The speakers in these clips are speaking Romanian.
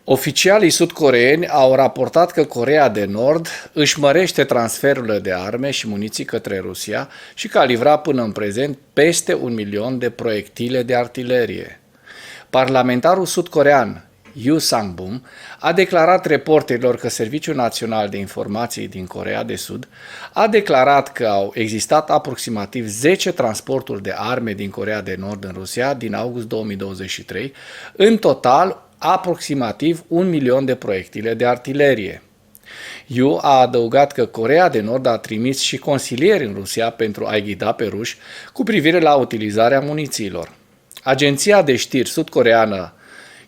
Oficialii sud-coreeni au raportat că Coreea de Nord își mărește transferurile de arme și muniții către Rusia și că a livrat până în prezent peste 1.000.000 de proiectile de artilerie. Parlamentarul sud-corean Yoo Sang-bum a declarat reporterilor că Serviciul Național de Informații din Coreea de Sud a declarat că au existat aproximativ 10 transporturi de arme din Coreea de Nord în Rusia din august 2023, în total aproximativ 1.000.000 de proiectile de artilerie. Yu a adăugat că Coreea de Nord a trimis și consilieri în Rusia pentru a-i ghida pe ruși cu privire la utilizarea munițiilor. Agenția de știri sud-coreană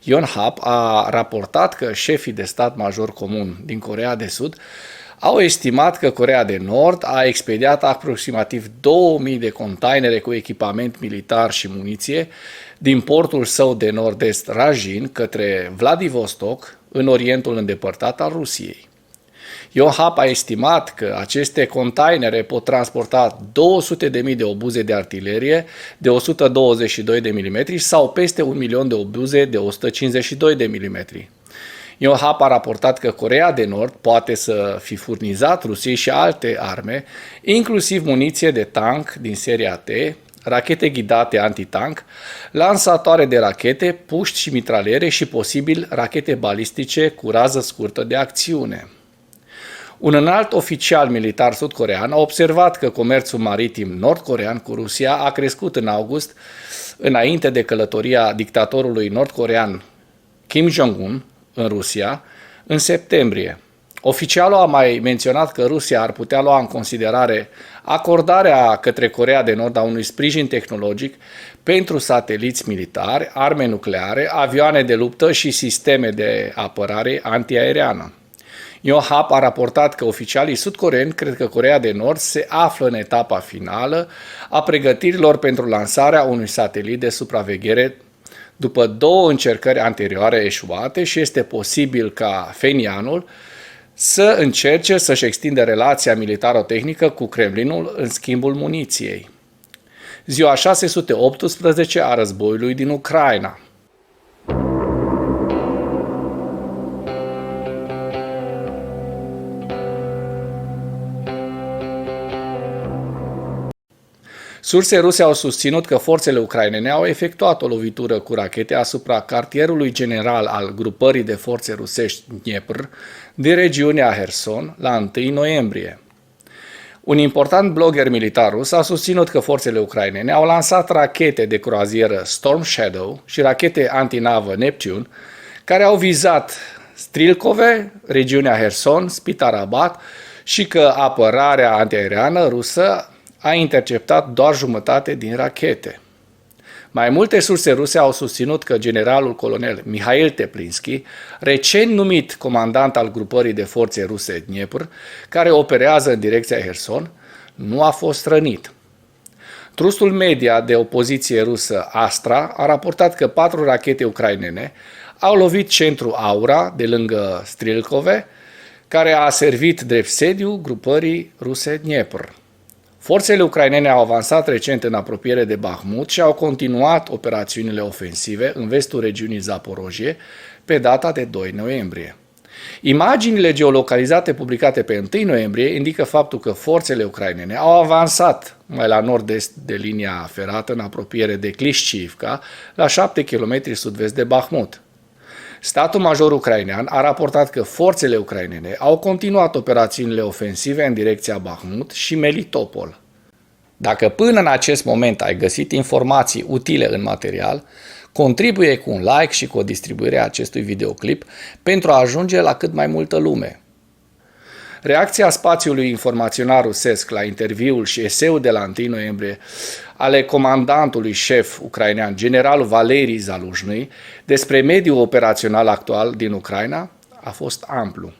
Yonhap a raportat că șefii de stat major comun din Coreea de Sud au estimat că Coreea de Nord a expediat aproximativ 2000 de containere cu echipament militar și muniție din portul său de nord-est Rajin către Vladivostok, în orientul îndepărtat al Rusiei. Yonhap a estimat că aceste containere pot transporta 200.000 de obuze de artilerie de 122 de mm sau peste 1.000.000 de obuze de 152 de mm. Yonhap a raportat că Coreea de Nord poate să fi furnizat Rusiei și alte arme, inclusiv muniție de tank din seria T, rachete ghidate antitank, lansatoare de rachete, puști și mitraliere și posibil rachete balistice cu rază scurtă de acțiune. Un înalt oficial militar sud-corean a observat că comerțul maritim nord-corean cu Rusia a crescut în august, înainte de călătoria dictatorului nord-corean Kim Jong-un în Rusia, în septembrie. Oficialul a mai menționat că Rusia ar putea lua în considerare acordarea către Coreea de Nord a unui sprijin tehnologic pentru sateliți militari, arme nucleare, avioane de luptă și sisteme de apărare antiaeriană. Yonhap a raportat că oficialii sud-coreeni cred că Coreea de Nord se află în etapa finală a pregătirilor pentru lansarea unui satelit de supraveghere după 2 încercări anterioare eșuate și este posibil ca Phenianul să încerce să-și extindă relația militaro-tehnică cu Kremlinul în schimbul muniției. Ziua 618 a războiului din Ucraina. Surse ruse au susținut că forțele ucrainene au efectuat o lovitură cu rachete asupra cartierului general al grupării de forțe rusești Dnepr din regiunea Herson la 1 noiembrie. Un important blogger militar rus a susținut că forțele ucrainene au lansat rachete de croazieră Storm Shadow și rachete antinavă Neptune, care au vizat Strilkove, regiunea Herson, Spitarabat și că apărarea antiaeriană rusă a interceptat doar jumătate din rachete. Mai multe surse ruse au susținut că generalul colonel Mihail Teplinski, recent numit comandant al grupării de forțe ruse Dnepr, care operează în direcția Herson, nu a fost rănit. Trustul media de opoziție rusă Astra a raportat că 4 rachete ucrainene au lovit centrul Aura de lângă Strilkove, care a servit drept sediu grupării ruse Dnepr. Forțele ucrainene au avansat recent în apropiere de Bahmut și au continuat operațiunile ofensive în vestul regiunii Zaporojie pe data de 2 noiembrie. Imaginile geolocalizate publicate pe 1 noiembrie indică faptul că forțele ucrainene au avansat mai la nord-est de linia ferată în apropiere de Klishchiivka, la 7 km sud-vest de Bahmut. Statul major ucrainean a raportat că forțele ucrainene au continuat operațiunile ofensive în direcția Bahmut și Melitopol. Dacă până în acest moment ai găsit informații utile în material, contribuie cu un like și cu o distribuire a acestui videoclip pentru a ajunge la cât mai multă lume. Reacția spațiului informațional rusesc la interviul și eseul de la 1 noiembrie ale comandantului șef ucrainean, generalul Valeri Zaluzhnyi, despre mediul operațional actual din Ucraina a fost amplu.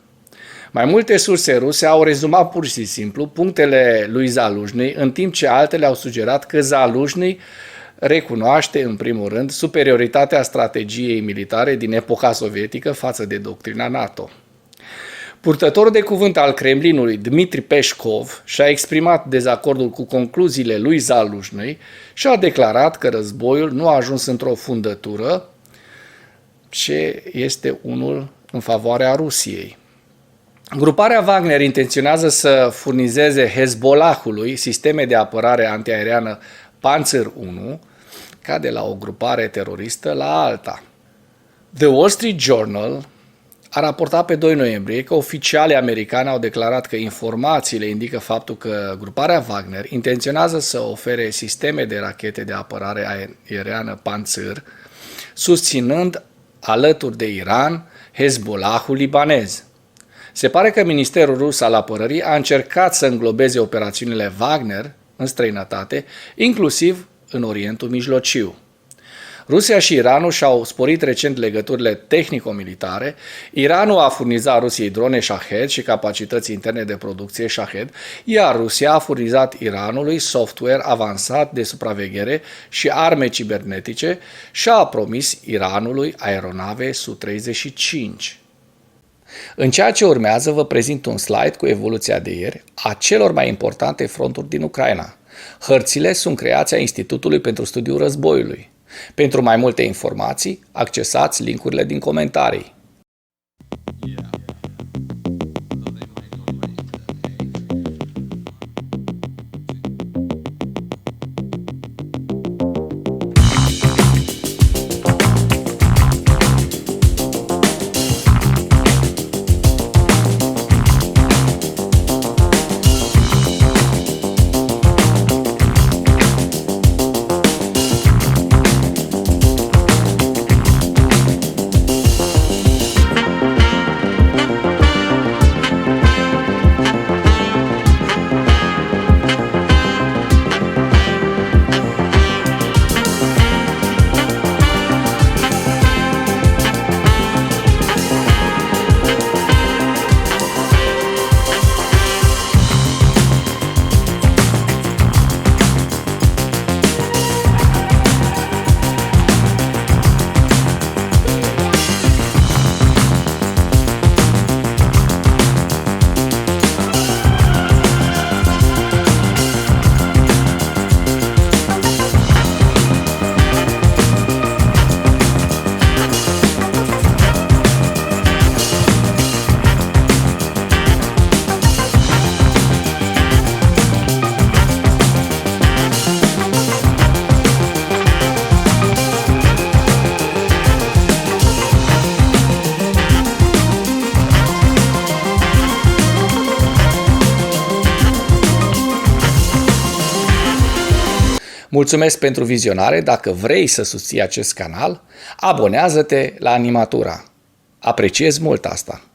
Mai multe surse ruse au rezumat pur și simplu punctele lui Zaluzhnyi, în timp ce altele au sugerat că Zaluzhnyi recunoaște, în primul rând, superioritatea strategiei militare din epoca sovietică față de doctrina NATO. Purtătorul de cuvânt al Kremlinului, Dmitri Peskov, și-a exprimat dezacordul cu concluziile lui Zaluzhnyi și a declarat că războiul nu a ajuns într-o fundătură ce este unul în favoarea Rusiei. Gruparea Wagner intenționează să furnizeze Hezbollahului sisteme de apărare antiaeriană Panzer 1, ca de la o grupare teroristă la alta. The Wall Street Journal a raportat pe 2 noiembrie că oficialii americani au declarat că informațiile indică faptul că gruparea Wagner intenționează să ofere sisteme de rachete de apărare aeriană Panzer, susținând alături de Iran Hezbollahul libanez. Se pare că Ministerul Rus al Apărării a încercat să înglobeze operațiunile Wagner în străinătate, inclusiv în Orientul Mijlociu. Rusia și Iranul și-au sporit recent legăturile tehnico-militare. Iranul a furnizat Rusiei drone Shahed și capacități interne de producție Shahed, iar Rusia a furnizat Iranului software avansat de supraveghere și arme cibernetice și a promis Iranului aeronave Su-35. În ceea ce urmează, vă prezint un slide cu evoluția de ieri a celor mai importante fronturi din Ucraina. Hărțile sunt creația Institutului pentru Studiul Războiului. Pentru mai multe informații, accesați linkurile din comentarii. Mulțumesc pentru vizionare. Dacă vrei să susții acest canal, abonează-te la Animatura. Apreciez mult asta.